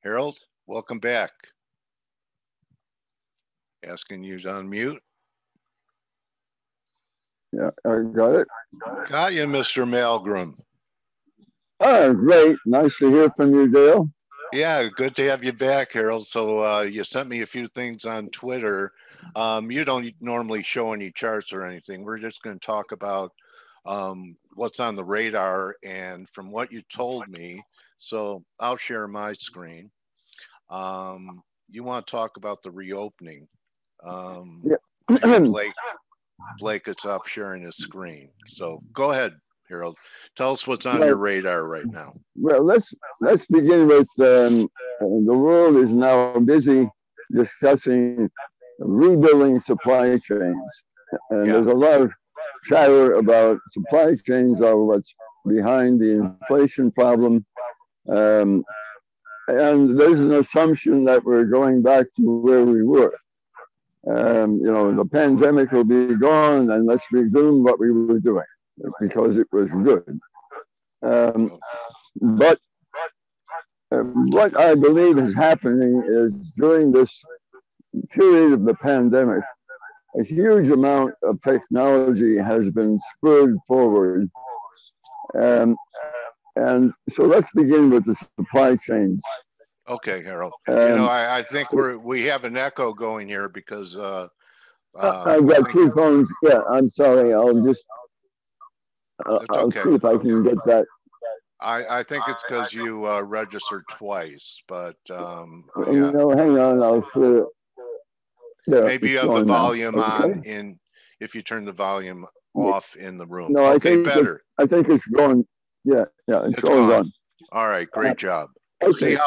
Harold, welcome back. Asking you to unmute. Yeah, I got it. Got you, Mr. Malgram. Oh, great. Nice to hear from you, Dale. Yeah, good to have you back, Harold. So you sent me a few things on Twitter. You don't normally show any charts or anything. We're just going to talk about what's on the radar. And from what you told me, so I'll share my screen. You want to talk about the reopening. Yeah. Blake is up sharing his screen. So go ahead, Harold. Tell us what's on your radar right now. Well, let's begin with the world is now busy discussing rebuilding supply chains. And there's a lot of chatter about supply chains are what's behind the inflation problem. And there's an assumption that we're going back to where we were. The pandemic will be gone and let's resume what we were doing because it was good. But what I believe is happening is during this period of the pandemic, a huge amount of technology has been spurred forward. And so let's begin with the supply chains. Okay, Harold. I think we have an echo going here because I've got two phones. Yeah, I'm sorry. I'll see if I can get that. I think it's because you registered twice, but yeah. No, hang on. I'll clear it. Maybe you have the volume on if you turn the volume off in the room. No, okay, better. I think it's going. Yeah, it's going on. All right, great job. Okay.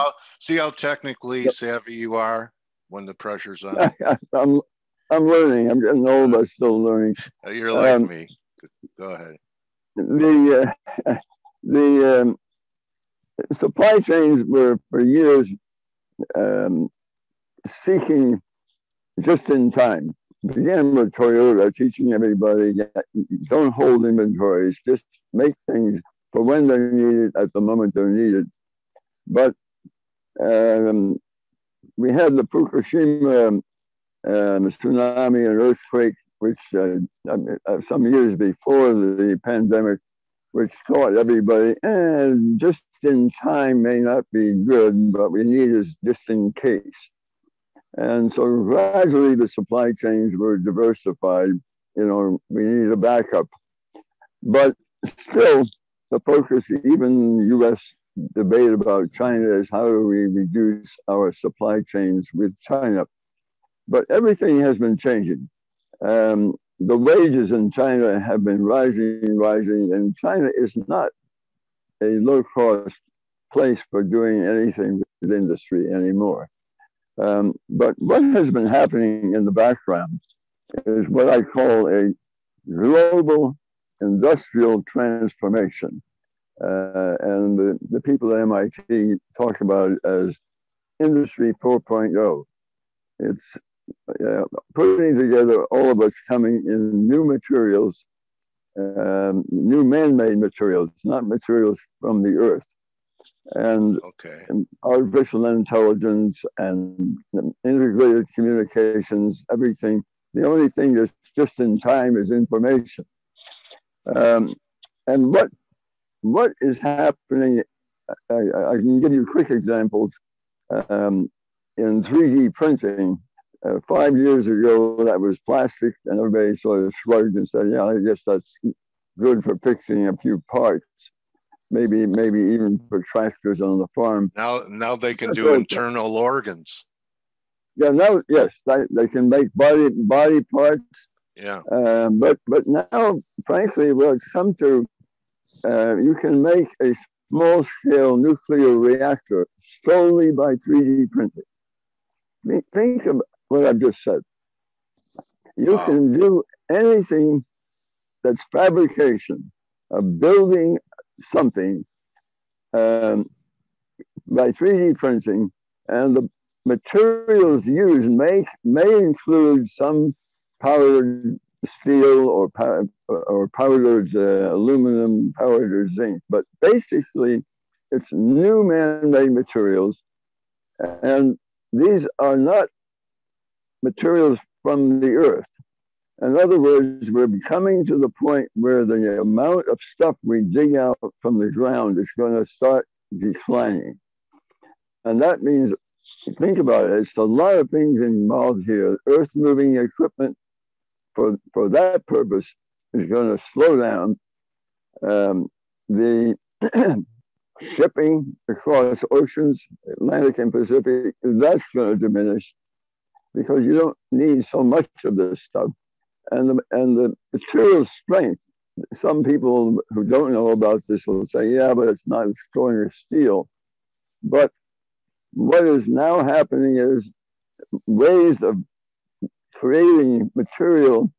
See how technically savvy you are when the pressure's on. I'm learning. I'm getting old, but still learning. You're like me. Go ahead. The supply chains were for years seeking just in time. Began with Toyota teaching everybody don't hold inventories, just make things for when they're needed at the moment they're needed. But we had the Fukushima tsunami and earthquake, which some years before the pandemic, which taught everybody, just in time may not be good, but we need is just in case. And so gradually the supply chains were diversified. We need a backup. But still, the focus, even U.S. debate about China is how do we reduce our supply chains with China. But everything has been changing. The wages in China have been rising, and China is not a low-cost place for doing anything with industry anymore. But what has been happening in the background is what I call a global industrial transformation. And the people at MIT talk about it as Industry 4.0. It's putting together all of us coming in new materials, new man-made materials, not materials from the earth. And artificial intelligence and integrated communications, everything. The only thing that's just in time is information. And what is happening, I can give you quick examples. In 3D printing, 5 years ago, that was plastic, and everybody sort of shrugged and said, yeah, I guess that's good for fixing a few parts. Maybe even for tractors on the farm. Now they can do internal organs. Yeah, yes, they can make body parts. Yeah. But now, frankly, well, it's come to you can make a small-scale nuclear reactor solely by 3D printing. Think of what I've just said. You can do anything that's fabrication, building something by 3D printing, and the materials used may include some powdered steel or powdered aluminum, powdered zinc, but basically it's new man-made materials, And these are not materials from the earth. In other words, we're coming to the point where the amount of stuff we dig out from the ground is going to start declining. And that means, think about it, it's a lot of things involved here. Earth moving equipment for that purpose is going to slow down. The shipping across oceans, Atlantic and Pacific, that's going to diminish because you don't need so much of this stuff. And the material strength, some people who don't know about this will say, yeah, but it's not as strong as steel. But what is now happening is ways of creating material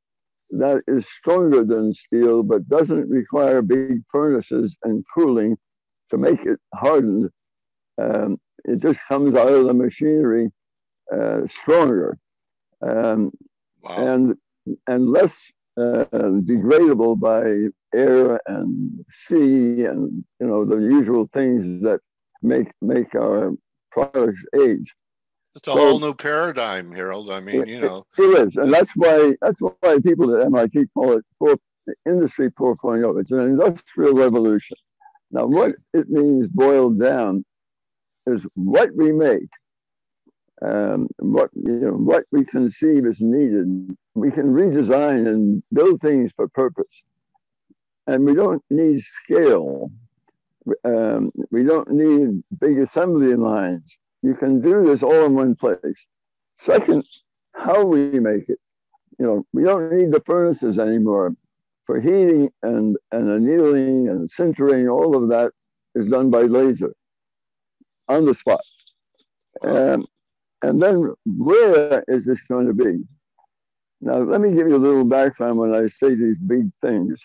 that is stronger than steel, but doesn't require big furnaces and cooling to make it hardened. It just comes out of the machinery stronger wow. and less degradable by air and sea and the usual things that make our products age. It's a whole new paradigm, Harald. I mean, it is, and that's why people at MIT call it Industry 4.0. It's an industrial revolution. Now, what it means boiled down is what we make, what we conceive is needed. We can redesign and build things for purpose, and we don't need scale. We don't need big assembly lines. You can do this all in one place. Second, how we make it. We don't need the furnaces anymore. For heating and annealing and sintering, all of that is done by laser on the spot. And then where is this going to be? Now, let me give you a little background when I say these big things.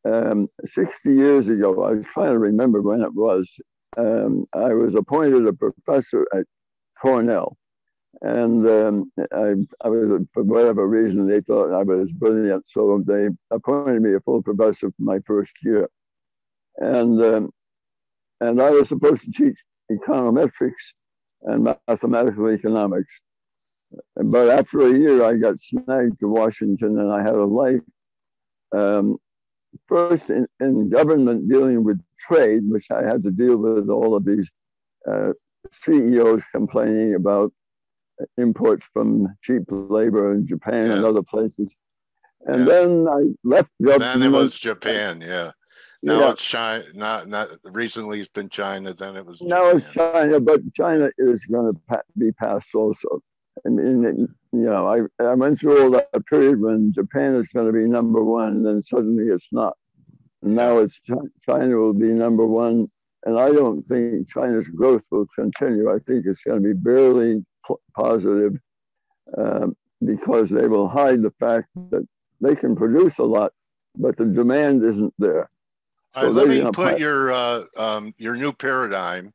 60 years ago, I was trying to remember when it was, I was appointed a professor at Cornell. And I was, for whatever reason, they thought I was brilliant. So they appointed me a full professor for my first year. And I was supposed to teach econometrics and mathematical economics. But after a year, I got snagged to Washington and I had a life. First in government dealing with trade, which I had to deal with all of these CEOs complaining about imports from cheap labor in Japan and other places. And then I left government. Then it was Japan, Now it's China. Not recently it's been China, then it was Japan. Now it's China, but China is going to be passed also. I mean, I went through all that period when Japan is going to be number one, and then suddenly it's not. And now it's China will be number one, and I don't think China's growth will continue. I think it's going to be barely positive because they will hide the fact that they can produce a lot, but the demand isn't there. So let me put your new paradigm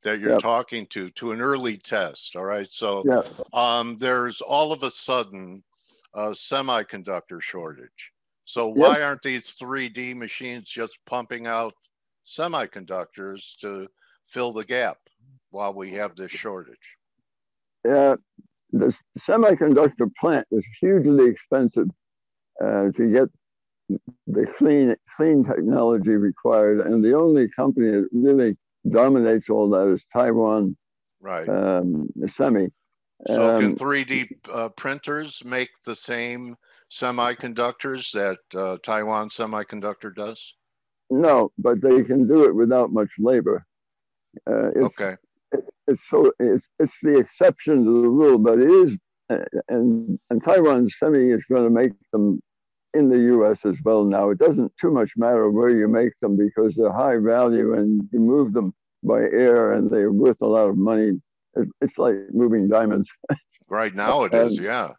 that you're talking to an early test. All right. So there's all of a sudden a semiconductor shortage. So why aren't these 3D machines just pumping out semiconductors to fill the gap while we have this shortage? The semiconductor plant is hugely expensive to get the clean technology required, and the only company that really dominates all that is Taiwan. Right. Semi. So can 3D printers make the same semiconductors that Taiwan Semiconductor does? No, but they can do it without much labor. Okay. It's the exception to the rule, but it is, and Taiwan Semi is going to make them in the U.S. as well now. It doesn't too much matter where you make them because they're high value and you move them by air and they're worth a lot of money. It's like moving diamonds. Right now it is, yeah.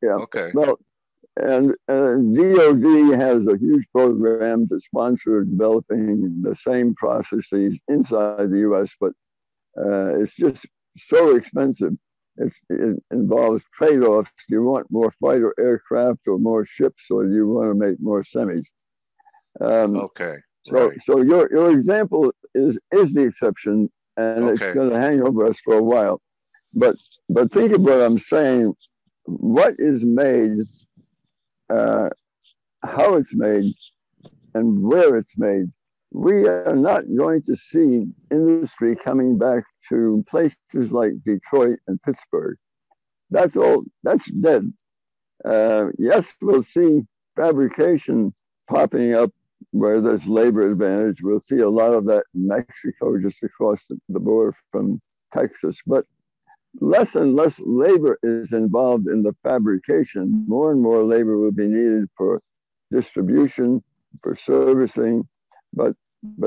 Okay. Well, and DOD has a huge program to sponsor developing the same processes inside the U.S., but it's just so expensive. It involves trade-offs. Do you want more fighter aircraft or more ships, or do you want to make more semis? Okay. So your example is the exception, and it's Okay. going to hang over us for a while. But think of what I'm saying. What is made, uh, how it's made, and where it's made. We are not going to see industry coming back to places like Detroit and Pittsburgh. That's all. That's dead. Yes, we'll see fabrication popping up where there's labor advantage. We'll see a lot of that in Mexico, just across the border from Texas. But less and less labor is involved in the fabrication. More and more labor will be needed for distribution, for servicing, but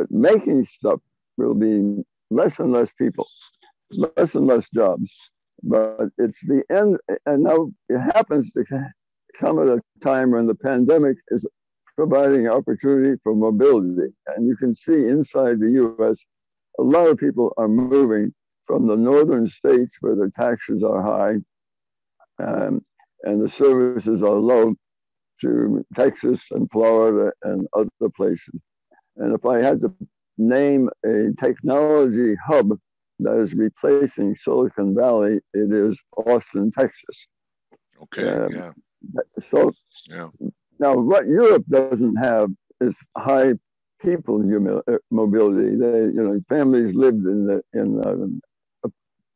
making stuff will be less and less people, less and less jobs. But it's the end, and now it happens to come at a time when the pandemic is providing opportunity for mobility. And you can see inside the US, a lot of people are moving from the northern states where the taxes are high and the services are low to Texas and Florida and other places. And if I had to name a technology hub that is replacing Silicon Valley, it is Austin, Texas. Okay. Yeah. So yeah. Now, what Europe doesn't have is high people mobility. Families lived in a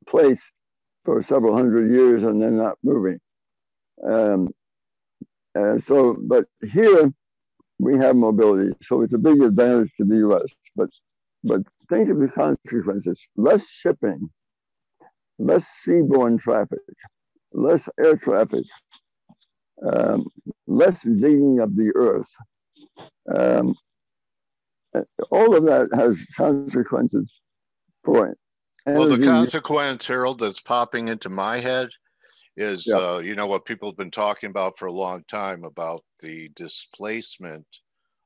place for several hundred years and they're not moving. But here we have mobility, so it's a big advantage to the U.S. But think of the consequences: less shipping, less seaborne traffic, less air traffic, less digging of the earth. All of that has consequences for it. Well, the consequence, Harold, that's popping into my head is, yeah. What people have been talking about for a long time about the displacement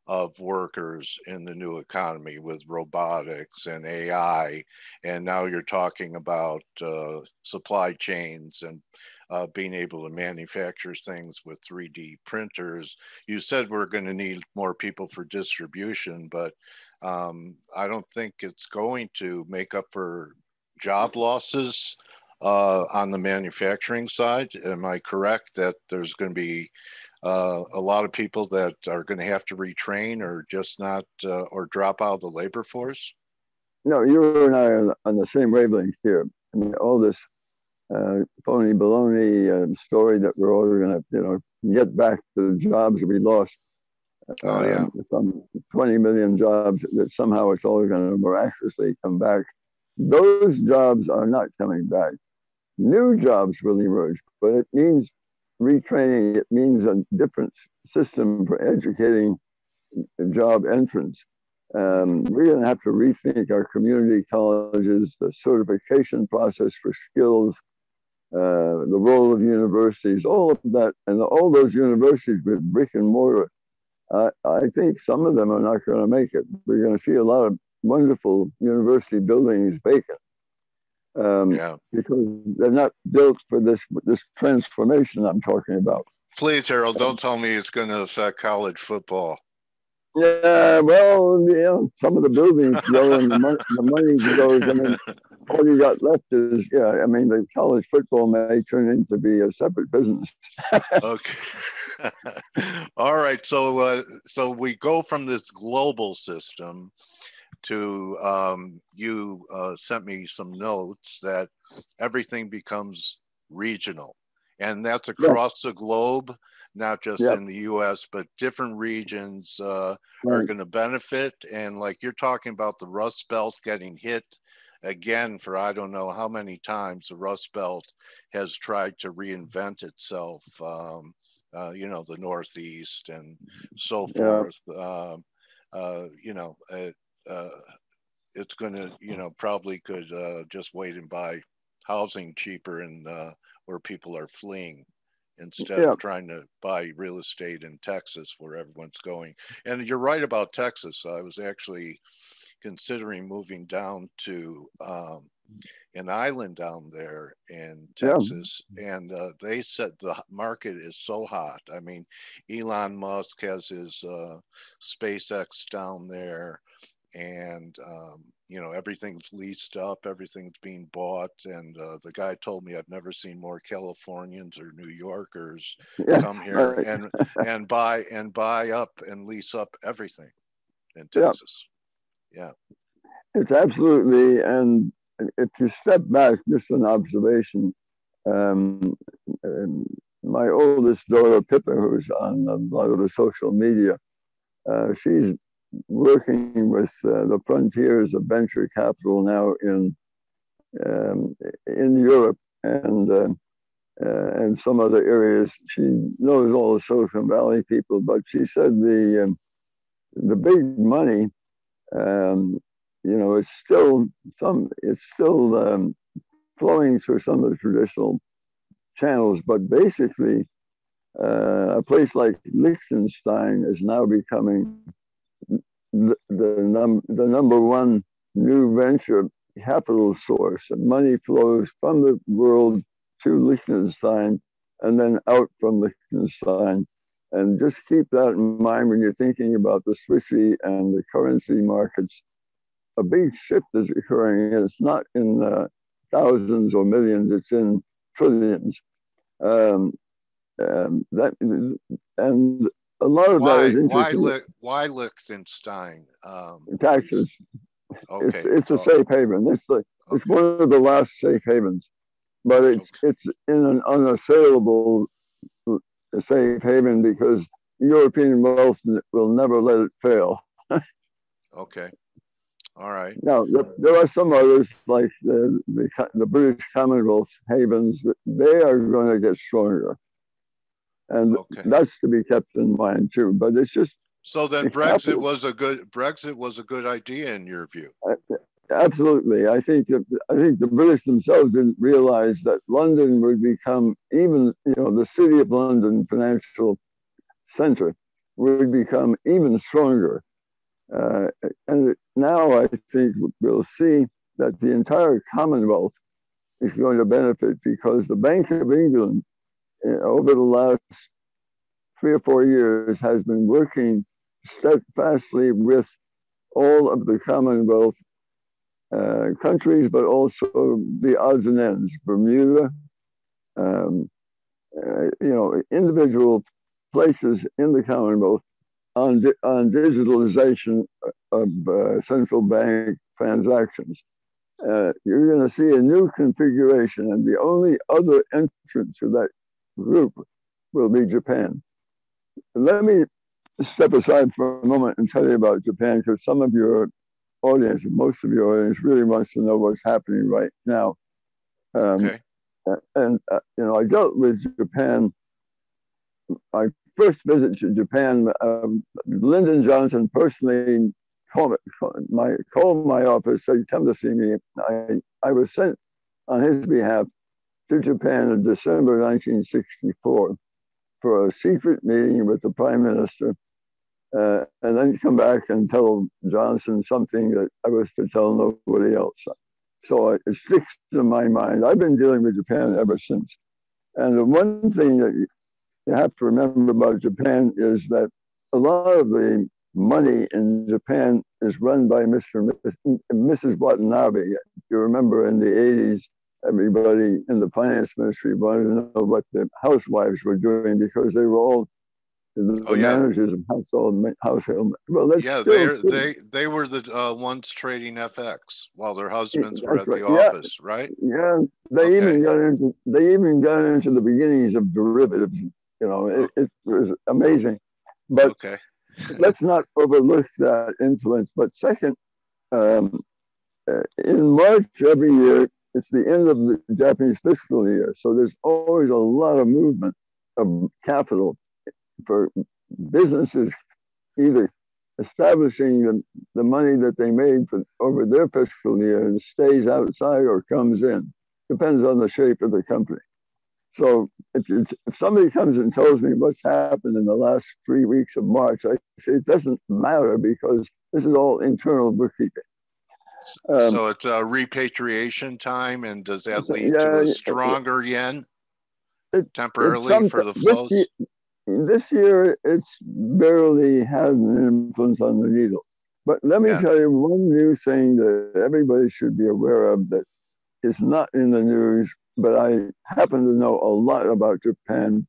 of workers in the new economy with robotics and AI. And now you're talking about supply chains and being able to manufacture things with 3D printers. You said we're going to need more people for distribution, but I don't think it's going to make up for job losses on the manufacturing side. Am I correct that there's going to be a lot of people that are going to have to retrain or just not or drop out of the labor force? No, you and I are on the same wavelength here. I mean, all this phony baloney story that we're all going to, get back to the jobs we lost. Some 20 million jobs that somehow it's all going to miraculously come back. Those jobs are not coming back. New jobs will emerge, but it means retraining. It means a different system for educating job entrance. We're going to have to rethink our community colleges, the certification process for skills, the role of universities, all of that, and all those universities with brick and mortar. I think some of them are not going to make it. We're going to see a lot of wonderful university buildings vacant. Because they're not built for this transformation I'm talking about. Please, Harold, don't tell me it's going to affect college football. Yeah, well, some of the buildings go and the money goes. I mean, all you got left is, the college football may turn into be a separate business. Okay. All right. So we go from this global system to you sent me some notes that everything becomes regional, and that's across the globe, not just in the US, but different regions are going to benefit. And like you're talking about the Rust Belt getting hit again for I don't know how many times the Rust Belt has tried to reinvent itself, the Northeast and so forth. It's going to, probably could just wait and buy housing cheaper and where people are fleeing instead of trying to buy real estate in Texas where everyone's going. And you're right about Texas. I was actually considering moving down to an island down there in Texas, and they said the market is so hot. I mean, Elon Musk has his SpaceX down there. and you know, everything's leased up, everything's being bought, and the guy told me I've never seen more Californians or New Yorkers Yes, come here right. and buy up and lease up everything in Yeah, Texas. Yeah. it's absolutely. And if you step back, just an observation. Um, um, my oldest daughter, Pippa, who's on a lot of the social media, she's working with the frontiers of venture capital now in Europe and some other areas. She knows all the Silicon Valley people, but she said the big money, um, you know, it's still flowing through some of the traditional channels, but basically, a place like Liechtenstein is now becoming the number one new venture capital source. And money flows from the world to Liechtenstein and then out from Liechtenstein. And just keep that in mind when you're thinking about the Swissy and the currency markets. A big shift is occurring, and it's not in thousands or millions, it's in trillions. Um, that and a lot of that is interesting. Why Liechtenstein? Taxes. Okay. It's a safe haven. It's one of the last safe havens, but it's in an unassailable safe haven because European wealth will never let it fail. Okay. All right. Now there are some others like the British Commonwealth havens. They are going to get stronger, and that's to be kept in mind too. But it's just so then Brexit was a good idea in your view. Absolutely, I think the British themselves didn't realize that London would become even the city of London financial center would become even stronger. And now I think we'll see that the entire Commonwealth is going to benefit because the Bank of England over the last 3 or 4 years has been working steadfastly with all of the Commonwealth countries, but also the odds and ends, Bermuda, individual places in the Commonwealth on digitalization of central bank transactions. You're going to see a new configuration, and the only other entrant to that group will be Japan. Let me step aside for a moment and tell you about Japan, because some of your audience, most of your audience, really wants to know what's happening right now. Okay. And I dealt with Japan. My first visit to Japan, Lyndon Johnson personally called my office, said, "Come to see me." I was sent on his behalf to Japan in December 1964 for a secret meeting with the Prime Minister, and then come back and tell Johnson something that I was to tell nobody else. So it sticks in my mind. I've been dealing with Japan ever since. And the one thing that you have to remember about Japan is that a lot of the money in Japan is run by Mr. and Mrs. Watanabe. You remember in the 80s, everybody in the finance ministry wanted to know what the housewives were doing because they were all the managers of household. Well, that's they were the ones trading FX while their husbands were at the yeah. office, right? Yeah, they even got into the beginnings of derivatives. It was amazing. But let's not overlook that influence. But second, in March every year, it's the end of the Japanese fiscal year, so there's always a lot of movement of capital for businesses either establishing the money that they made over their fiscal year and stays outside or comes in. Depends on the shape of the company. So if somebody comes and tells me what's happened in the last 3 weeks of March, I say it doesn't matter because this is all internal bookkeeping. So it's a repatriation time, and does that lead to a stronger yen temporarily for the flows? This year, it's barely had an influence on the needle. But let me Yeah. tell you one new thing that everybody should be aware of that is not in the news, but I happen to know a lot about Japan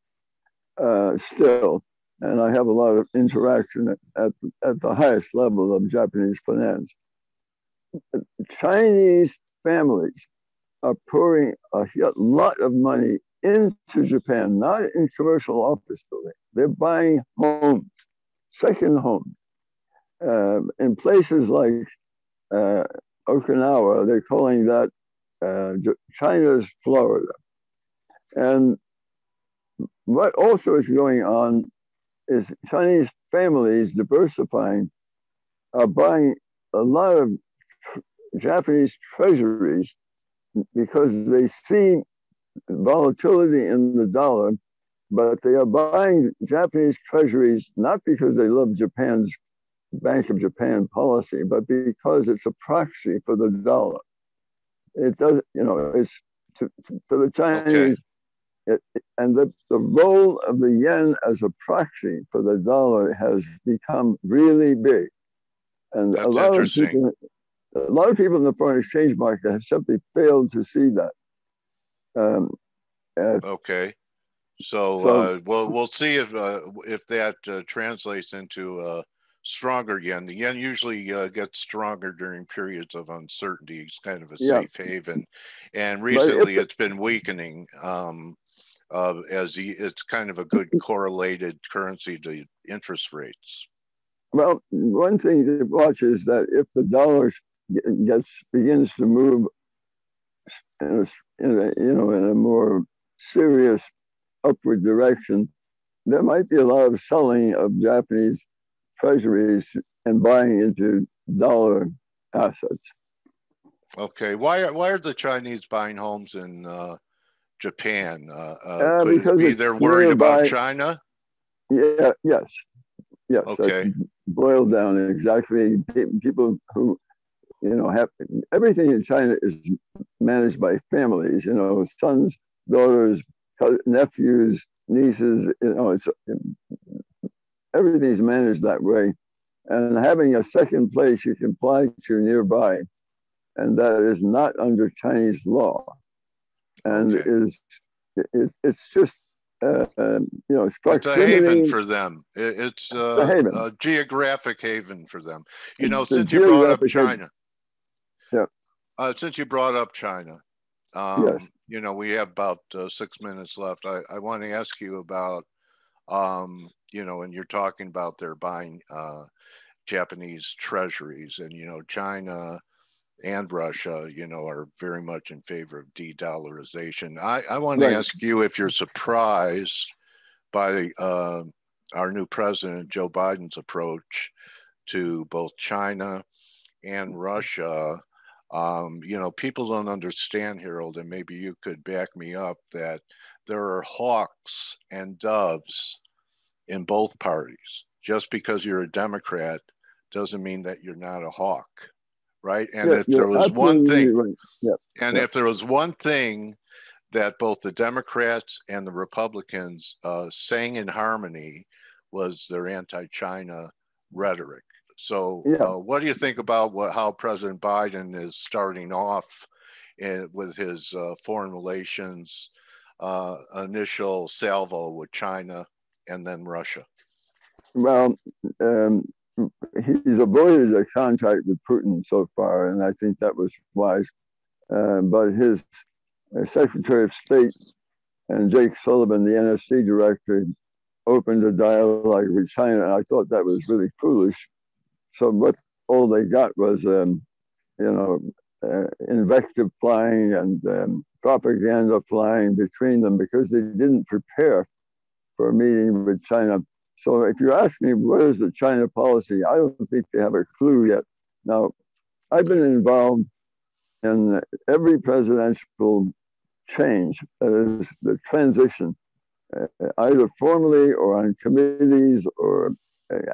still, and I have a lot of interaction at the highest level of Japanese finance. Chinese families are pouring a lot of money into Japan, not in commercial office buildings. They're buying homes, second homes, in places like Okinawa. They're calling that China's Florida. And what also is going on is Chinese families diversifying are buying a lot of Japanese treasuries because they see volatility in the dollar, but they are buying Japanese treasuries not because they love Japan's Bank of Japan policy, but because it's a proxy for the dollar. It does, it's for the Chinese. Okay. And the role of the yen as a proxy for the dollar has become really big. And that's interesting. A lot of people in the foreign exchange market have simply failed to see that. Okay. So we'll see if that translates into stronger yen. The yen usually gets stronger during periods of uncertainty. It's kind of a safe haven, and recently it's been weakening. It's kind of a good correlated currency to interest rates. Well, one thing to watch is that if the dollar begins to move in a more serious upward direction, there might be a lot of selling of Japanese treasuries and buying into dollar assets. Okay, why are the Chinese buying homes in Japan? Could it be they're worried about China? Yeah. Yes. Okay. Boiled down exactly. People who have everything in China is managed by families. Sons, daughters, nephews, nieces. It's everything's managed that way, and having a second place you can fly to nearby, and that is not under Chinese law, and it's just it's a haven for them. It's a geographic haven for them. Since you brought up China. Since you brought up China, yes. We have about 6 minutes left. I want to ask you about, and you're talking about they're buying Japanese treasuries, and China and Russia, are very much in favor of de-dollarization. I want to ask you if you're surprised by our new president, Joe Biden's approach to both China and Russia. People don't understand, Harald, and maybe you could back me up, that there are hawks and doves in both parties. Just because you're a Democrat doesn't mean that you're not a hawk. Right. And if there was one thing, if there was one thing that both the Democrats and the Republicans sang in harmony, was their anti-China rhetoric. So what do you think about how President Biden is starting off with his foreign relations initial salvo with China and then Russia? Well, he's avoided a contact with Putin so far, and I think that was wise. But his Secretary of State and Jake Sullivan, the NSC director, opened a dialogue with China, and I thought that was really foolish. So what all they got was, invective flying and propaganda flying between them because they didn't prepare for a meeting with China. So if you ask me, what is the China policy? I don't think they have a clue yet. Now, I've been involved in every presidential change, that is the transition, either formally or on committees or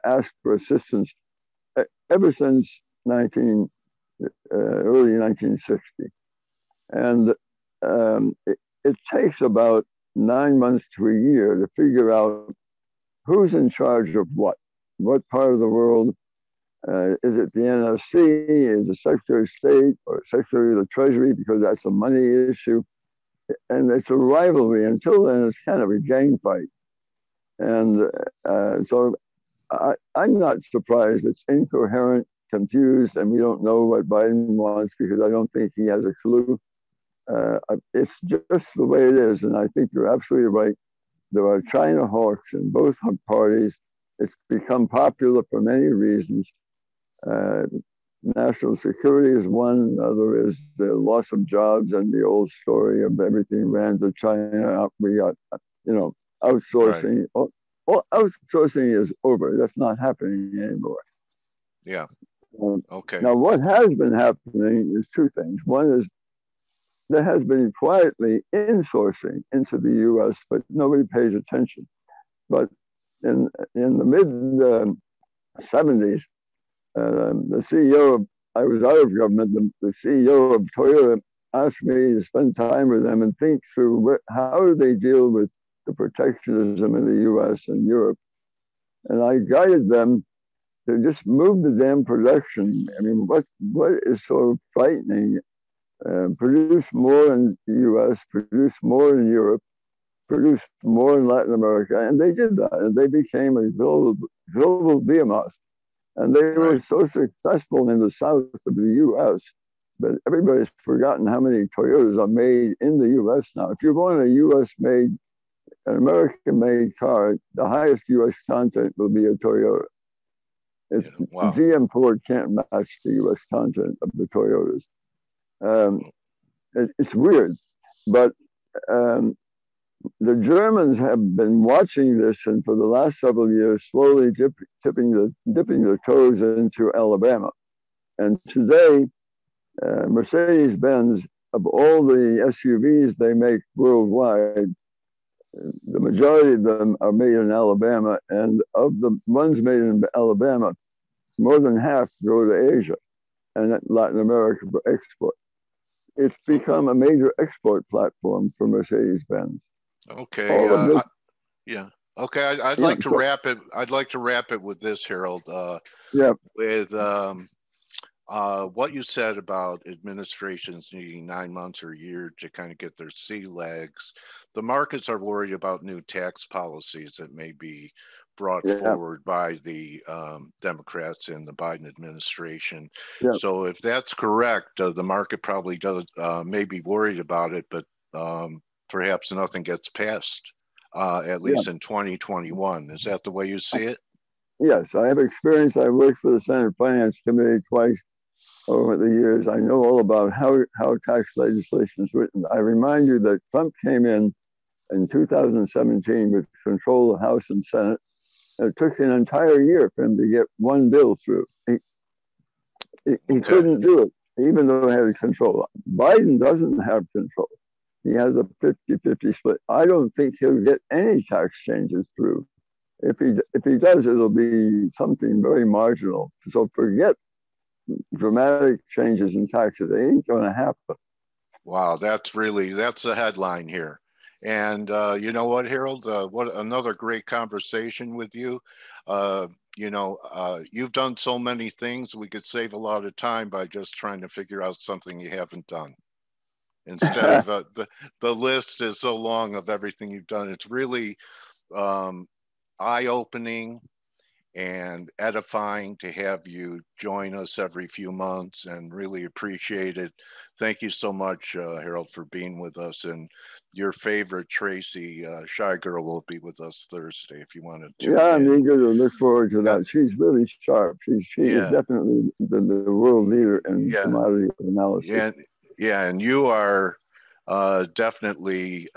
asked for assistance ever since early 1960. And it takes about 9 months to a year to figure out who's in charge of what part of the world, Is it the NFC? Is it Secretary of State or Secretary of the Treasury? Because that's a money issue. And it's a rivalry. Until then, it's kind of a gang fight. And so I'm not surprised. It's incoherent, confused, and we don't know what Biden wants because I don't think he has a clue. It's just the way it is. And I think you're absolutely right. There are China hawks in both parties. It's become popular for many reasons. National security is one. Other is the loss of jobs and the old story of everything ran to China. We got, outsourcing. Right. Well, outsourcing is over. That's not happening anymore. Yeah. Okay. Now, what has been happening is two things. One is there has been quietly insourcing into the U.S., but nobody pays attention. But in the mid 70s, the CEO of, I was out of government, the CEO of Toyota asked me to spend time with them and think through how do they deal with the protectionism in the U.S. and Europe. And I guided them to just move the damn production. I mean, what is so frightening? Produce more in the U.S., produce more in Europe, produce more in Latin America, and they did that, and they became a global behemoth. And they were so successful in the south of the U.S., but everybody's forgotten how many Toyotas are made in the U.S. now. If you're going a U.S.-made, an American-made car, the highest U.S. content will be a Toyota. GM Ford can't match the U.S. content of the Toyotas. It's weird, but the Germans have been watching this, and for the last several years, slowly dipping their toes into Alabama. And today, Mercedes-Benz, of all the SUVs they make worldwide, the majority of them are made in Alabama, and of the ones made in Alabama, more than half go to Asia and Latin America for export. It's become a major export platform for Mercedes-Benz. Okay. Yeah. Okay. I'd like to wrap it. I'd like to wrap it with this, Harald. With what you said about administrations needing 9 months or a year to kind of get their sea legs. The markets are worried about new tax policies that may be brought forward by the Democrats and the Biden administration. So if that's correct, the market probably does may be worried about it, but perhaps nothing gets passed, at least in 2021. Is that the way you see it? Yes, I have experience. I worked for the Senate Finance Committee twice over the years. I know all about how tax legislation is written. I remind you that Trump came in 2017 with control of the House and Senate. It took an entire year for him to get one bill through. He couldn't do it, even though he had control. Biden doesn't have control. He has a 50-50 split. I don't think he'll get any tax changes through. If he does, it'll be something very marginal. So forget dramatic changes in taxes. They ain't going to happen. Wow, that's the headline here. And you know what, Harald? What another great conversation with you. You've done so many things. We could save a lot of time by just trying to figure out something you haven't done. Instead of the list is so long of everything you've done. It's really eye-opening and edifying to have you join us every few months, and really appreciate it. Thank you so much, Harald, for being with us. And your favorite Tracy, Shy Girl, will be with us Thursday if you want to tune in. I'm eager to look forward to that. She's really sharp. She is definitely the world leader in commodity analysis. And you are definitely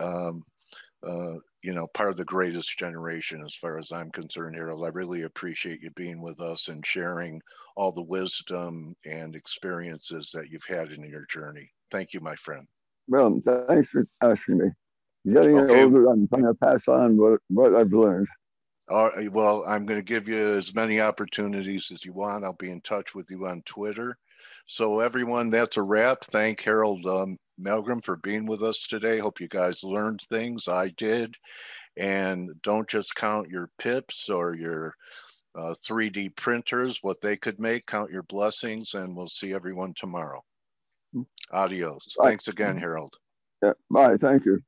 part of the greatest generation as far as I'm concerned, Harold. I really appreciate you being with us and sharing all the wisdom and experiences that you've had in your journey. Thank you, my friend. Well, thanks for asking me. Getting older, I'm trying to pass on what I've learned. All right, well, I'm going to give you as many opportunities as you want. I'll be in touch with you on Twitter. So everyone, that's a wrap. Thank Harald Malgram for being with us today. Hope you guys learned things. I did. And don't just count your pips or your 3D printers, what they could make. Count your blessings, and we'll see everyone tomorrow. Adios. Bye. Thanks again, Harald. Yeah, bye. Thank you.